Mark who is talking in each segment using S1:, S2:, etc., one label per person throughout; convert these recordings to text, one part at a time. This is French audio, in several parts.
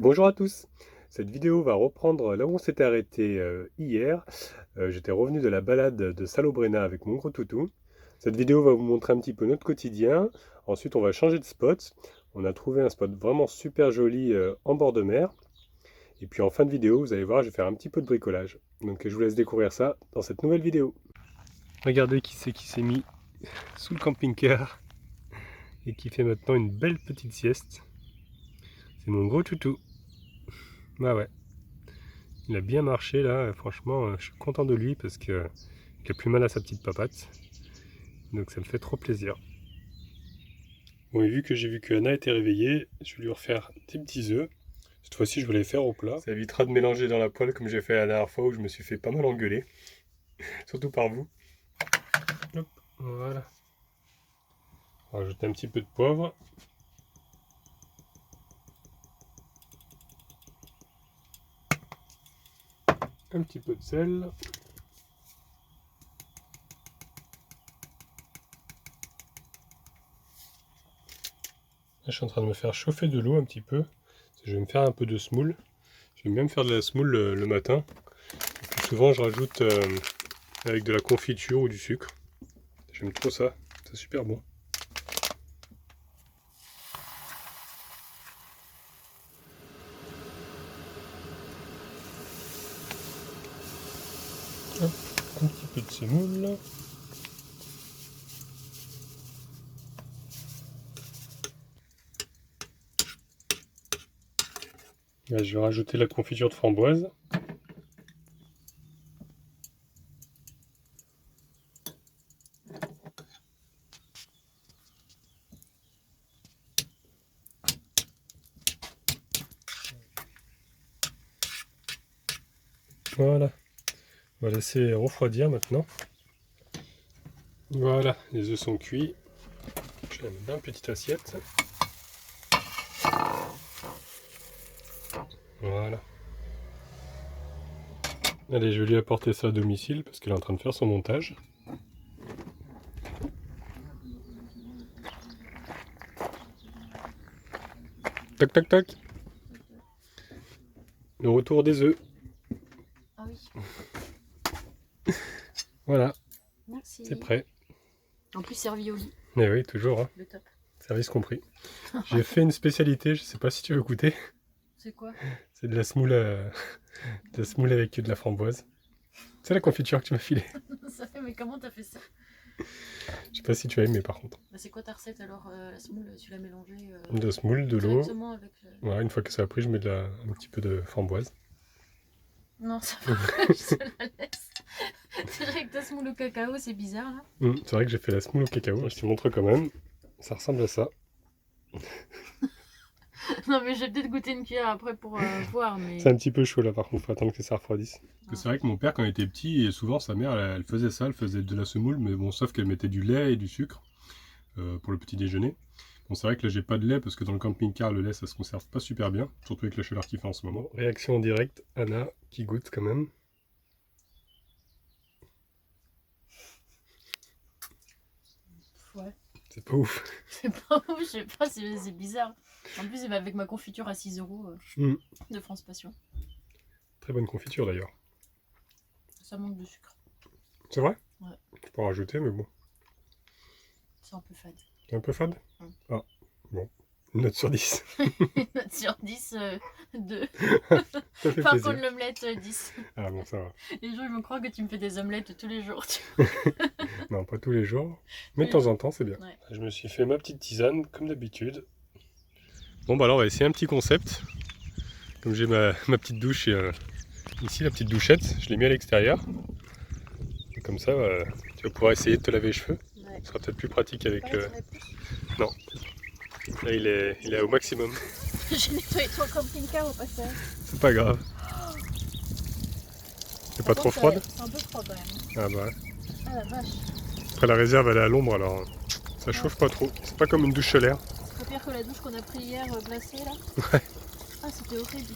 S1: Bonjour à tous. Cette vidéo va reprendre là où on s'était arrêté hier. J'étais revenu de la balade de Salobrenna avec mon gros toutou. Cette vidéo va vous montrer un petit peu notre quotidien. Ensuite, on va changer de spot. On a trouvé un spot vraiment super joli en bord de mer. Et puis en fin de vidéo, vous allez voir, je vais faire un petit peu de bricolage. Donc je vous laisse découvrir ça dans cette nouvelle vidéo. Regardez qui c'est qui s'est mis sous le camping-car et qui fait maintenant une belle petite sieste. C'est mon gros toutou. Bah ouais. Il a bien marché là, franchement, je suis content de lui parce qu'il a plus mal à sa petite papate. Donc ça me fait trop plaisir. Bon, et vu que Anna était réveillée, je vais lui refaire des petits œufs. Cette fois-ci, je vais les faire au plat. Ça évitera de mélanger dans la poêle comme j'ai fait la dernière fois où je me suis fait pas mal engueuler. Surtout par vous. Hop, voilà. On va rajouter un petit peu de poivre. Un petit peu de sel. Là, je suis en train de me faire chauffer de l'eau un petit peu. Je vais me faire un peu de semoule. J'aime bien me faire de la semoule le matin. Et puis souvent je rajoute avec de la confiture ou du sucre. J'aime trop ça, c'est super bon. Hop, un petit peu de semoule. Là, je vais rajouter la confiture de framboise. Voilà, on va laisser refroidir maintenant. Voilà, les œufs sont cuits. Je vais les mettre dans une petite assiette. Voilà. Allez, je vais lui apporter ça à domicile parce qu'elle est en train de faire son montage. Tac tac tac. Le retour des œufs.
S2: Ah oui.
S1: Voilà.
S2: Merci.
S1: C'est prêt.
S2: En plus servi au lit.
S1: Mais oui, toujours. Hein.
S2: Le top.
S1: Service compris. J'ai fait une spécialité, je sais pas si tu veux goûter.
S2: C'est quoi?
S1: C'est de la semoule, de la semoule avec de la framboise. C'est la confiture que tu m'as filée.
S2: Ça fait, mais comment t'as fait ça?
S1: Je sais pas si tu as aimé par contre.
S2: Bah, c'est quoi ta recette alors? La semoule, tu l'as mélangée
S1: De la semoule, de l'eau.
S2: directement avec.
S1: Voilà, une fois que ça a pris, je mets un petit peu de framboise.
S2: Non, ça va, je te la laisse. Direct ta semoule au cacao, c'est bizarre là.
S1: C'est vrai que j'ai fait la semoule au cacao, je te montre quand même. Ça ressemble à ça.
S2: Non, mais je vais peut-être goûter une cuillère après pour voir. Mais...
S1: C'est un petit peu chaud là par contre, faut attendre que ça refroidisse. C'est vrai que mon père quand il était petit, et souvent sa mère elle faisait ça, elle faisait de la semoule, mais bon, sauf qu'elle mettait du lait et du sucre pour le petit déjeuner. Bon, c'est vrai que là j'ai pas de lait parce que dans le camping-car le lait ça se conserve pas super bien, surtout avec la chaleur qu'il fait en ce moment. Réaction en direct, Anna qui goûte quand même.
S2: Ouais.
S1: C'est pas ouf.
S2: C'est pas ouf, je sais pas, c'est bizarre. En plus, avec ma confiture à 6 € de France Passion.
S1: Très bonne confiture d'ailleurs.
S2: Ça manque de sucre.
S1: C'est vrai?
S2: Ouais.
S1: Tu peux en rajouter, mais bon.
S2: C'est un peu fade.
S1: C'est un peu fade? Ah, bon. Une note sur 10.
S2: Une note sur 10, 2.
S1: Ça fait
S2: Par
S1: plaisir.
S2: contre, l'omelette, 10.
S1: Ah bon, ça va.
S2: Les gens, ils me croient que tu me fais des omelettes tous les jours.
S1: Non, pas tous les jours, mais de temps en temps, c'est bien.
S2: Ouais.
S1: Je me suis fait ma petite tisane, comme d'habitude. Bon, bah alors, on va essayer un petit concept. Comme j'ai ma petite douche ici, la petite douchette, je l'ai mis à l'extérieur. Et comme ça, tu vas pouvoir essayer de te laver les cheveux.
S2: Ouais.
S1: Ce sera peut-être plus pratique avec le... Non. Là, il est au maximum.
S2: J'ai nettoyé ton camping-car au passage.
S1: C'est pas grave. C'est pas trop froide?
S2: C'est un peu froid quand même.
S1: Ah bah ouais.
S2: Ah la vache.
S1: Après la réserve elle est à l'ombre alors ça chauffe pas trop. C'est pas comme une douche solaire.
S2: C'est pas pire que la douche qu'on a pris hier glacée là.
S1: Ouais.
S2: Ah c'était horrible.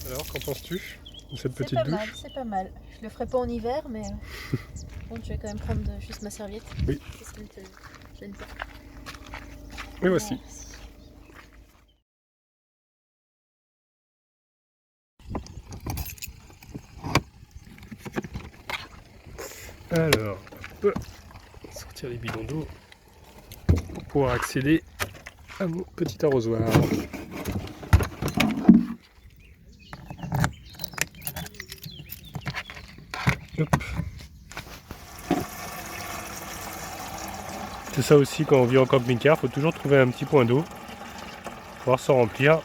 S1: Alors qu'en penses-tu de cette petite
S2: C'est pas
S1: douche?
S2: mal, c'est pas mal. Je le ferai pas en hiver mais... contre, je vais quand même prendre juste ma serviette.
S1: Oui.
S2: Parce qu'elle te gêne pas.
S1: Oui, voici.
S2: Merci.
S1: Alors, on peut sortir les bidons d'eau pour pouvoir accéder à mon petit arrosoir. Hop. C'est ça aussi quand on vit en camping-car, il faut toujours trouver un petit point d'eau pour pouvoir s'en remplir.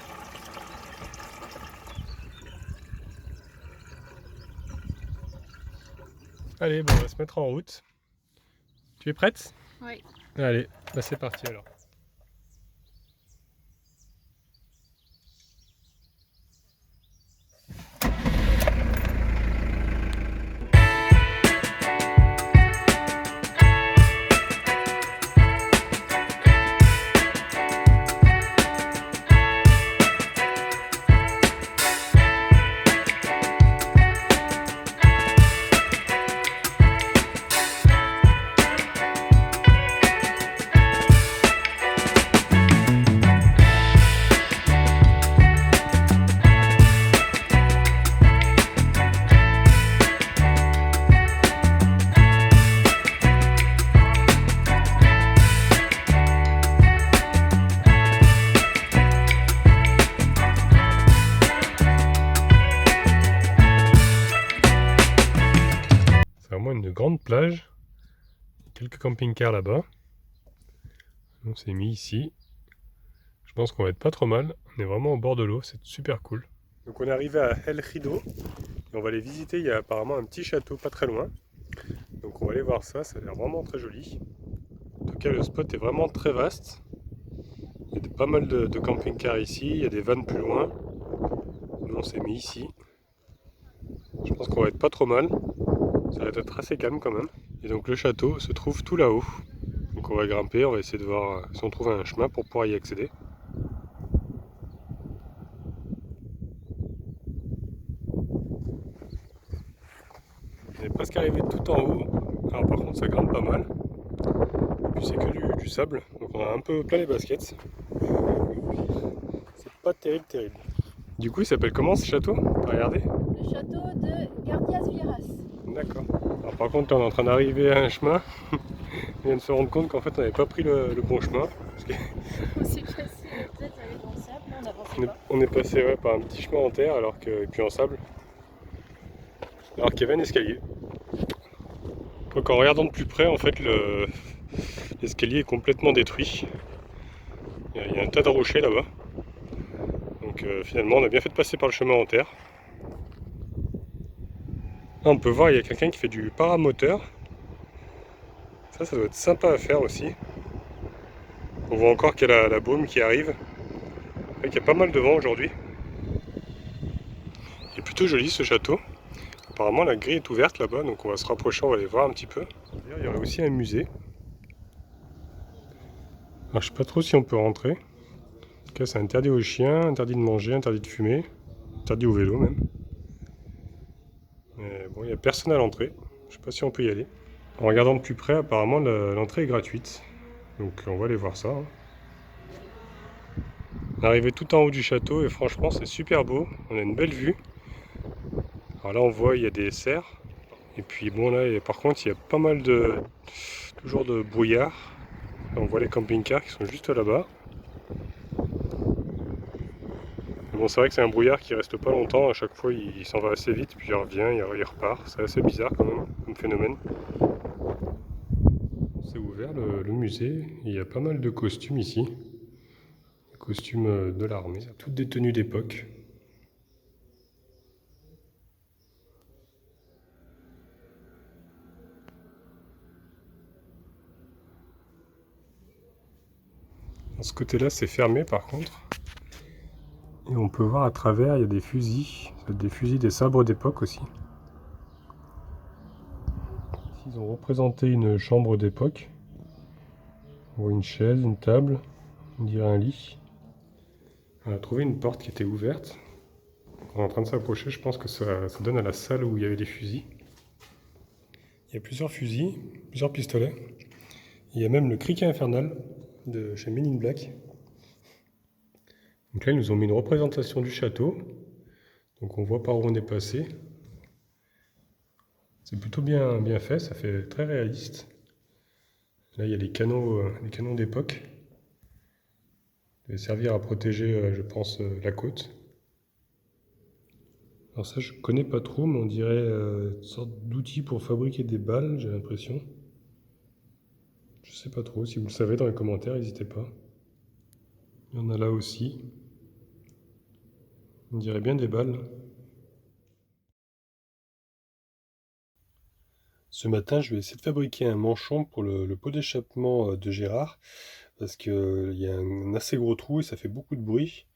S1: Allez, bon, on va se mettre en route. Tu es prête?
S2: Oui.
S1: Allez, bah c'est parti alors. C'est vraiment une grande plage. Quelques camping-cars là-bas. On s'est mis ici. Je pense qu'on va être pas trop mal. On est vraiment au bord de l'eau, c'est super cool. Donc on est arrivé à El Rido. Et on va aller visiter, il y a apparemment un petit château pas très loin. Donc on va aller voir ça, ça a l'air vraiment très joli. En tout cas le spot est vraiment très vaste. Il y a pas mal de camping-cars ici, il y a des vannes plus loin. Nous on s'est mis ici. Je pense qu'on va être pas trop mal. Ça va être assez calme quand même. Et donc le château se trouve tout là-haut. Donc on va grimper, on va essayer de voir si on trouve un chemin pour pouvoir y accéder. On est presque arrivé tout en haut. Alors par contre ça grimpe pas mal. Et puis c'est que du sable. Donc on a un peu plein les baskets. C'est pas terrible terrible. Du coup il s'appelle comment ce château? Regardez.
S2: Le château de Gardias Viras.
S1: D'accord. Alors par contre là, on est en train d'arriver à un chemin. On vient de se rendre compte qu'en fait on n'avait pas pris le bon chemin. Parce que
S2: On s'est cassé la tête avec dans le sable, mais on n'avançait pas.
S1: on est passé par un petit chemin en terre et puis en sable. Alors qu'il y avait un escalier. Donc en regardant de plus près, en fait, l'escalier est complètement détruit. Il y a un tas de rochers là-bas. Donc finalement, on a bien fait de passer par le chemin en terre. Là, on peut voir, il y a quelqu'un qui fait du paramoteur. Ça doit être sympa à faire aussi. On voit encore qu'il y a la brume qui arrive. Il y a pas mal de vent aujourd'hui. Il est plutôt joli ce château. Apparemment, la grille est ouverte là-bas, donc on va se rapprocher, on va aller voir un petit peu. Il y aurait aussi un musée. Alors, je sais pas trop si on peut rentrer. En tout cas, c'est interdit aux chiens, interdit de manger, interdit de fumer, interdit au vélo même. Mais bon, il n'y a personne à l'entrée. Je sais pas si on peut y aller. En regardant de plus près, apparemment, l'entrée est gratuite. Donc, on va aller voir ça. On est arrivé tout en haut du château et franchement, c'est super beau. On a une belle vue. Alors là, on voit, il y a des cerfs. Et puis bon, là, par contre, il y a pas mal toujours de brouillard. Là, on voit les camping-cars qui sont juste là-bas. Bon, c'est vrai que c'est un brouillard qui reste pas longtemps. À chaque fois, il s'en va assez vite, puis il revient, il repart. C'est assez bizarre quand même, comme phénomène. C'est ouvert le musée. Il y a pas mal de costumes ici. Des costumes de l'armée. Toutes des tenues d'époque. Dans ce côté-là, c'est fermé par contre. Et on peut voir à travers, il y a des fusils. Des fusils, des sabres d'époque aussi. Ici, ils ont représenté une chambre d'époque. On voit une chaise, une table, on dirait un lit. On a trouvé une porte qui était ouverte. On est en train de s'approcher, je pense que ça donne à la salle où il y avait les fusils. Il y a plusieurs fusils, plusieurs pistolets. Il y a même le criquet infernal de chez Men in Black. Donc là, ils nous ont mis une représentation du château. Donc on voit par où on est passé. C'est plutôt bien fait, ça fait très réaliste. Là, il y a les canons d'époque. Ça va servir à protéger, je pense, la côte. Alors ça, je connais pas trop, mais on dirait une sorte d'outil pour fabriquer des balles, j'ai l'impression. Je sais pas trop, si vous le savez dans les commentaires, n'hésitez pas. Il y en a là aussi. On dirait bien des balles. Ce matin, je vais essayer de fabriquer un manchon pour le pot d'échappement de Gérard, parce qu'il y a un assez gros trou et ça fait beaucoup de bruit.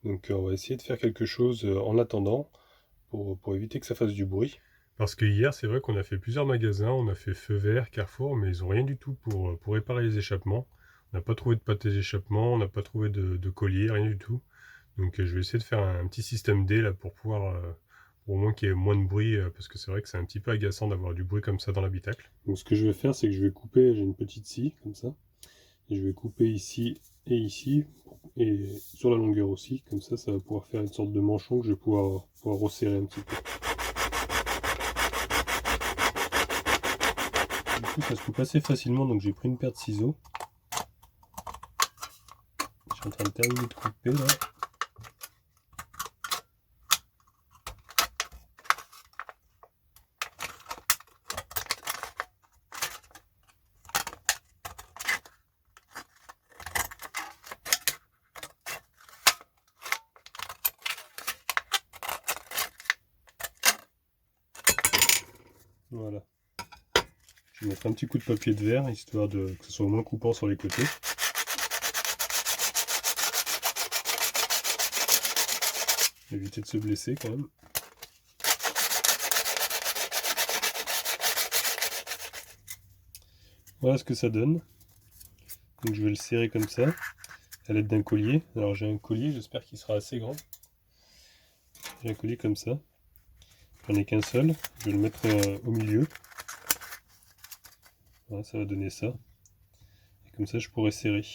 S1: Donc on va essayer de faire quelque chose en attendant, pour éviter que ça fasse du bruit. Parce que hier, c'est vrai qu'on a fait plusieurs magasins, on a fait Feu Vert, Carrefour, mais ils n'ont rien du tout pour réparer les échappements. On n'a pas trouvé de pâté d'échappement, on n'a pas trouvé de collier, rien du tout. Donc je vais essayer de faire un petit système D là pour pouvoir, pour au moins qu'il y ait moins de bruit, parce que c'est vrai que c'est un petit peu agaçant d'avoir du bruit comme ça dans l'habitacle. Donc ce que je vais faire, c'est que je vais couper, j'ai une petite scie comme ça, et je vais couper ici et ici, et sur la longueur aussi, comme ça va pouvoir faire une sorte de manchon que je vais pouvoir resserrer un petit peu. Du coup ça se coupe assez facilement, donc j'ai pris une paire de ciseaux. Je suis en train de terminer de couper là. Voilà. Je vais mettre un petit coup de papier de verre, histoire que ce soit au moins coupant sur les côtés. Éviter de se blesser quand même. Voilà ce que ça donne. Donc je vais le serrer comme ça, à l'aide d'un collier. Alors j'ai un collier, j'espère qu'il sera assez grand. J'ai un collier comme ça. J'en ai qu'un seul. Je vais le mettre au milieu. Voilà, ça va donner ça. Et comme ça je pourrai serrer.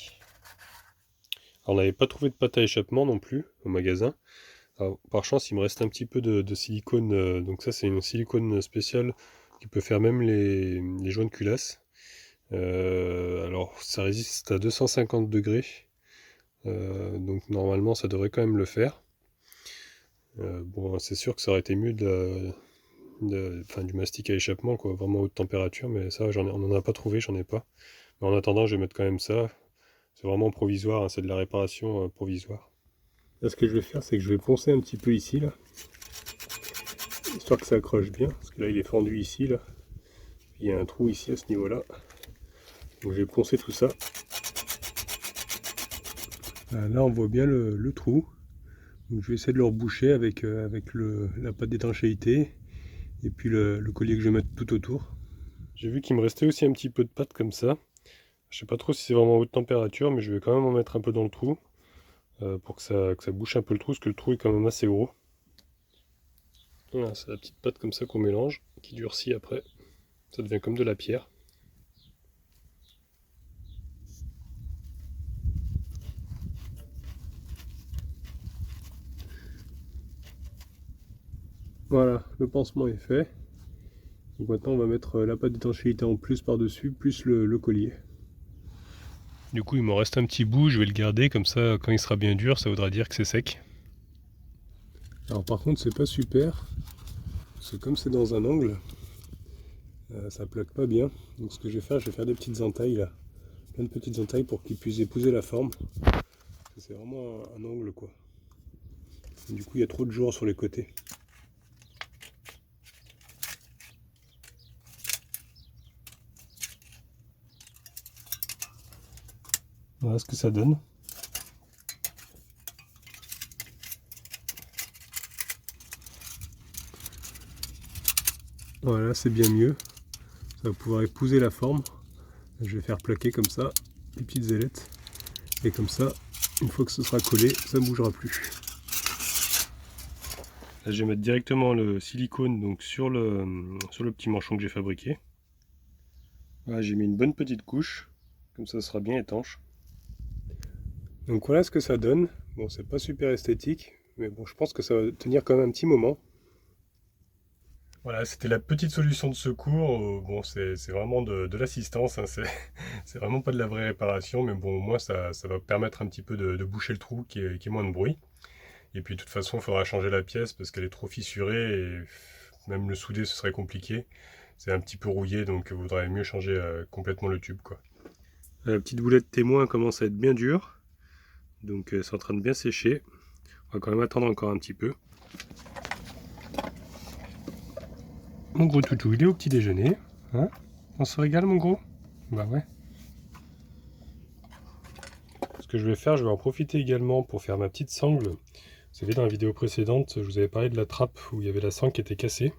S1: Alors on n'avait pas trouvé de pâte à échappement non plus au magasin. Alors, par chance il me reste un petit peu de silicone. Donc ça c'est une silicone spéciale qui peut faire même les joints de culasse. Alors ça résiste à 250 degrés. Donc normalement ça devrait quand même le faire. Bon, c'est sûr que ça aurait été mieux du mastic à échappement, quoi, vraiment haute température, mais ça on n'en a pas trouvé, j'en ai pas. Mais en attendant, je vais mettre quand même ça. C'est vraiment provisoire, hein, c'est de la réparation provisoire. Là, ce que je vais faire, c'est que je vais poncer un petit peu ici, là, histoire que ça accroche bien, parce que là, il est fendu ici, là. Il y a un trou ici à ce niveau-là. Donc je vais poncer tout ça. Là, on voit bien le trou. Donc je vais essayer de le reboucher avec la pâte d'étanchéité et puis le collier que je vais mettre tout autour. J'ai vu qu'il me restait aussi un petit peu de pâte comme ça. Je sais pas trop si c'est vraiment haute température, mais je vais quand même en mettre un peu dans le trou pour que ça bouche un peu le trou, parce que le trou est quand même assez gros. Voilà, c'est la petite pâte comme ça qu'on mélange, qui durcit après. Ça devient comme de la pierre. Voilà, le pansement est fait. Donc maintenant on va mettre la pâte d'étanchéité en plus par-dessus, plus le collier. Du coup il m'en reste un petit bout, je vais le garder, comme ça quand il sera bien dur, ça voudra dire que c'est sec. Alors par contre c'est pas super, parce que comme c'est dans un angle, ça plaque pas bien. Donc ce que je vais faire des petites entailles là, plein de petites entailles pour qu'il puisse épouser la forme. C'est vraiment un angle quoi. Et du coup il y a trop de jour sur les côtés. Voilà ce que ça donne. Voilà, c'est bien mieux. Ça va pouvoir épouser la forme. Je vais faire plaquer comme ça, les petites ailettes. Et comme ça, une fois que ce sera collé, ça ne bougera plus. Là, je vais mettre directement le silicone donc sur le petit manchon que j'ai fabriqué. Voilà, j'ai mis une bonne petite couche, comme ça sera bien étanche. Donc voilà ce que ça donne. Bon, c'est pas super esthétique, mais bon, je pense que ça va tenir quand même un petit moment. Voilà, c'était la petite solution de secours. Bon, c'est vraiment de l'assistance, hein, c'est vraiment pas de la vraie réparation, mais bon, au moins ça va permettre un petit peu de boucher le trou qui est moins de bruit. Et puis de toute façon, il faudra changer la pièce parce qu'elle est trop fissurée et même le souder, ce serait compliqué. C'est un petit peu rouillé, donc il vaudrait mieux changer complètement le tube, quoi. La petite boulette témoin commence à être bien dure, donc c'est en train de bien sécher. On va quand même attendre encore un petit peu. Mon gros toutou, il est au petit déjeuner. Hein? On se régale, mon gros? Bah ouais. Ce que je vais faire, je vais en profiter également pour faire ma petite sangle. Vous savez, dans la vidéo précédente, je vous avais parlé de la trappe où il y avait la sangle qui était cassée.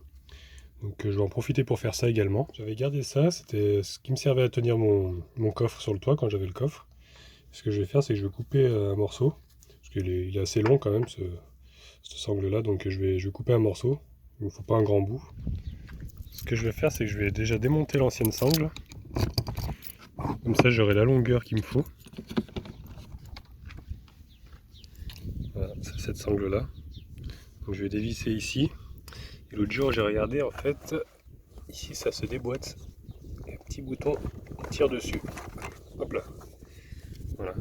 S1: Donc je vais en profiter pour faire ça également. J'avais gardé ça, c'était ce qui me servait à tenir mon coffre sur le toit quand j'avais le coffre. Ce que je vais faire, c'est que je vais couper un morceau. Parce qu'il est, il est assez long quand même, cette sangle-là. Donc je vais couper un morceau. Il ne me faut pas un grand bout. Ce que je vais faire, c'est que je vais déjà démonter l'ancienne sangle. Comme ça, j'aurai la longueur qu'il me faut. Voilà, c'est cette sangle-là. Donc je vais dévisser ici. Et l'autre jour, j'ai regardé, en fait, ici, ça se déboîte. Il y a un petit bouton, on tire dessus. Hop là. Voilà.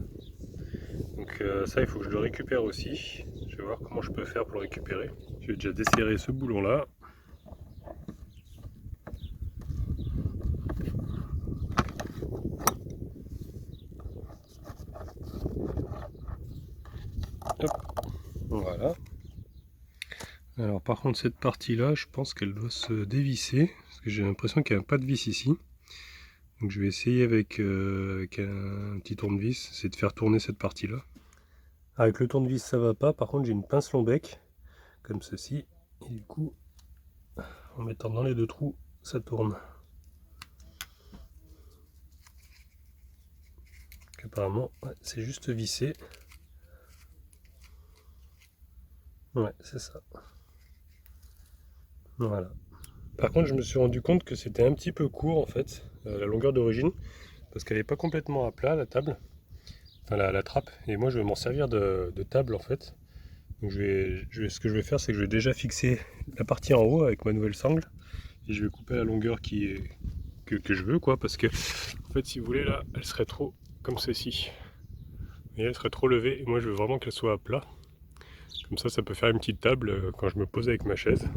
S1: Donc ça, il faut que je le récupère aussi. Je vais voir comment je peux faire pour le récupérer. Je vais déjà desserrer ce boulon-là. Hop. Voilà. Alors par contre cette partie-là, je pense qu'elle doit se dévisser. Parce que j'ai l'impression qu'il n'y a pas de vis ici. Donc je vais essayer avec un petit tournevis, c'est de faire tourner cette partie-là. Avec le tournevis ça va pas, par contre j'ai une pince long bec, comme ceci. Et du coup, en mettant dans les deux trous, ça tourne. Donc, apparemment, ouais, c'est juste vissé. Ouais, c'est ça. Voilà. Par contre, je me suis rendu compte que c'était un petit peu court en fait, la longueur d'origine, parce qu'elle n'est pas complètement à plat la table, enfin la trappe, et moi je vais m'en servir de table en fait. Donc ce que je vais faire, c'est que je vais déjà fixer la partie en haut avec ma nouvelle sangle, et je vais couper la longueur que je veux, quoi, parce que en fait, si vous voulez, là, elle serait trop comme ceci. Et elle serait trop levée, et moi je veux vraiment qu'elle soit à plat. Comme ça peut faire une petite table quand je me pose avec ma chaise.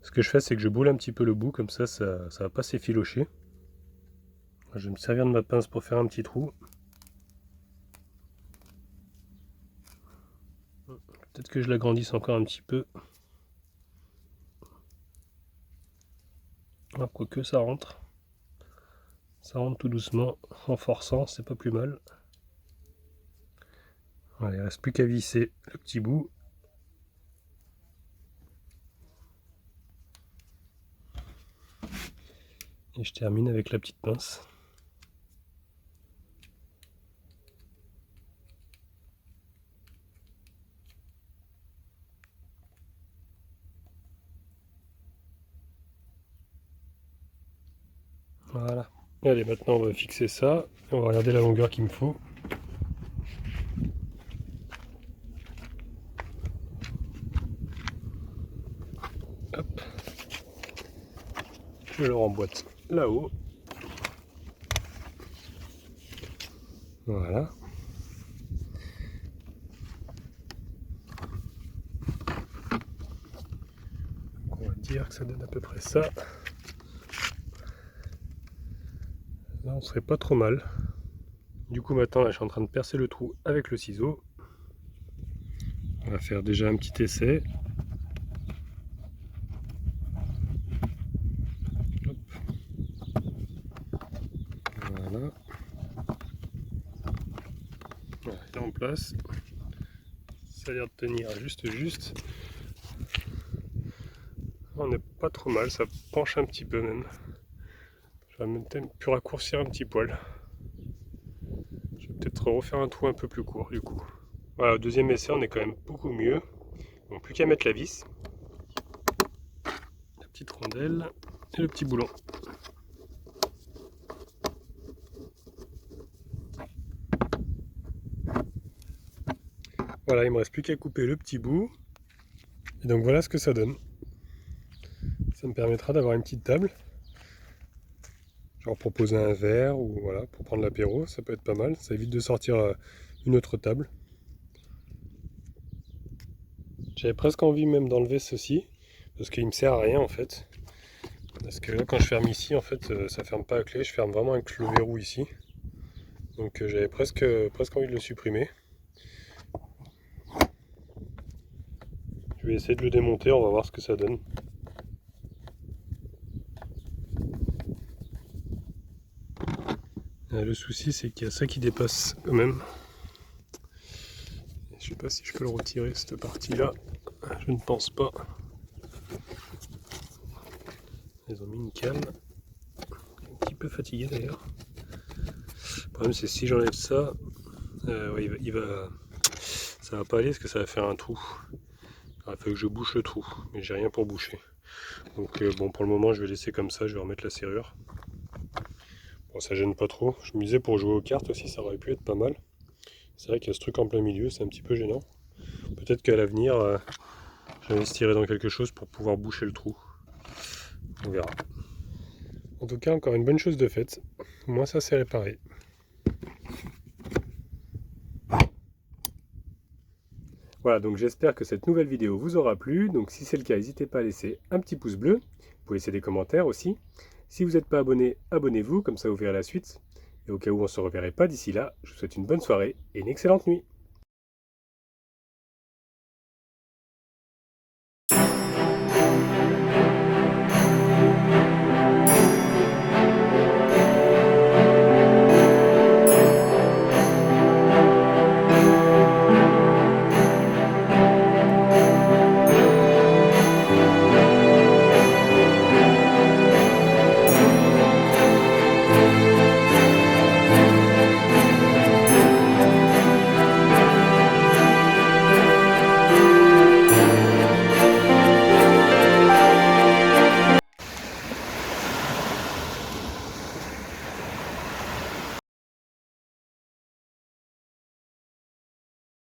S1: Ce que je fais, c'est que je boule un petit peu le bout, comme ça va pas s'effilocher. Je vais me servir de ma pince pour faire un petit trou. Peut-être que je l'agrandisse encore un petit peu. Ah, quoique ça rentre. Ça rentre tout doucement, en forçant, c'est pas plus mal. Voilà, il ne reste plus qu'à visser le petit bout. Et je termine avec la petite pince. Voilà. Allez, maintenant on va fixer ça. On va regarder la longueur qu'il me faut. Hop. Je le remboîte là-haut. Voilà. Donc on va dire que ça donne à peu près ça. Là on serait pas trop mal. Du coup maintenant là, je suis en train de percer le trou avec le ciseau. On va faire déjà un petit essai. Hop. Voilà. Voilà, il est en place. Ça a l'air de tenir juste. On n'est pas trop mal, ça penche un petit peu même. Je vais même pu raccourcir un petit poil. Je vais peut-être refaire un trou un peu plus court du coup. Voilà, au deuxième essai on est quand même beaucoup mieux. Donc plus qu'à mettre la vis. La petite rondelle et le petit boulon. Voilà, il me reste plus qu'à couper le petit bout. Et donc voilà ce que ça donne. Ça me permettra d'avoir une petite table. Genre pour poser un verre ou voilà, pour prendre l'apéro, ça peut être pas mal. Ça évite de sortir une autre table. J'avais presque envie même d'enlever ceci, parce qu'il me sert à rien en fait. Parce que là quand je ferme ici, en fait, ça ferme pas à clé, je ferme vraiment avec le verrou ici. Donc j'avais presque envie de le supprimer. Je vais essayer de le démonter, on va voir ce que ça donne. Le souci c'est qu'il y a ça qui dépasse quand même. Je sais pas si je peux le retirer cette partie là. Je ne pense pas. Ils ont mis une cale. Un petit peu fatigué d'ailleurs. Le problème c'est si j'enlève ça, ouais, ça va pas aller parce que ça va faire un trou. Il faut que je bouche le trou, mais j'ai rien pour boucher. Donc bon, pour le moment je vais laisser comme ça, je vais remettre la serrure. Bon, ça gêne pas trop. Je me disais pour jouer aux cartes aussi ça aurait pu être pas mal. C'est vrai qu'il y a ce truc en plein milieu, c'est un petit peu gênant. Peut-être qu'à l'avenir j'investirai dans quelque chose pour pouvoir boucher le trou. On verra. En tout cas, encore une bonne chose de faite. Moi ça c'est réparé. Voilà, donc j'espère que cette nouvelle vidéo vous aura plu. Donc si c'est le cas, n'hésitez pas à laisser un petit pouce bleu. Vous pouvez laisser des commentaires aussi. Si vous n'êtes pas abonné, abonnez-vous, comme ça vous verrez la suite. Et au cas où on ne se reverrait pas d'ici là, je vous souhaite une bonne soirée et une excellente nuit.